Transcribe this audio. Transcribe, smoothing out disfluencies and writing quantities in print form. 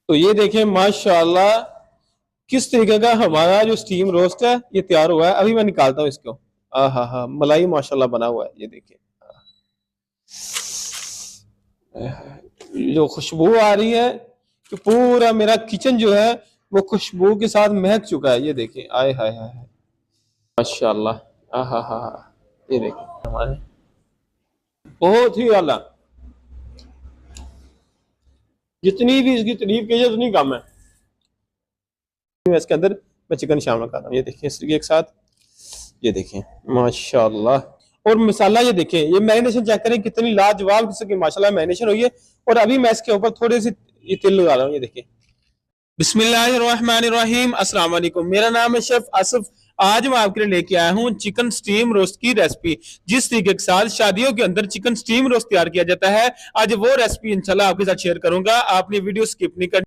तो ये देखें माशाल्लाह किस तरीके का हमारा जो स्टीम रोस्ट है ये तैयार हुआ है। अभी मैं निकालता हूँ इसको। हाँ हाँ मलाई माशाल्लाह बना हुआ है। ये देखिए जो खुशबू आ रही है कि पूरा मेरा किचन जो है वो खुशबू के साथ महक चुका है। ये देखिए आए हाय हाय माशाल्लाह। हाँ हाँ हाँ ये देखिए हमारे बहुत ही आला। जितनी भी इसकी तारीफ कीजिए उतनी कम है। इसके अंदर मैं चिकन शामिल करता हूँ। ये देखिए इस तरीके के साथ। ये देखिए माशाल्लाह। और मसाला ये देखिए ये मैरिनेशन चेक करें कितनी लाजवाब किस्म की माशाल्लाह मैरिनेशन हुई है। और अभी मैं इसके ऊपर थोड़ी सी ये तिल लगा रहा हूँ। ये देखिए बिस्मिल्लाहिर्रहमानिर्रहीम अस्सलाम वालेकुम। मेरा नाम है शेफ आसिफ। आज मैं आपके लिए लेके आया हूँ चिकन स्टीम रोस्ट की रेसिपी। जिस तरीके के साथ शादियों के अंदर चिकन स्टीम रोस्ट तैयार किया जाता है आज वो रेसिपी इंशाल्लाह आपके साथ शेयर करूंगा। आपने वीडियो स्किप नहीं करनी।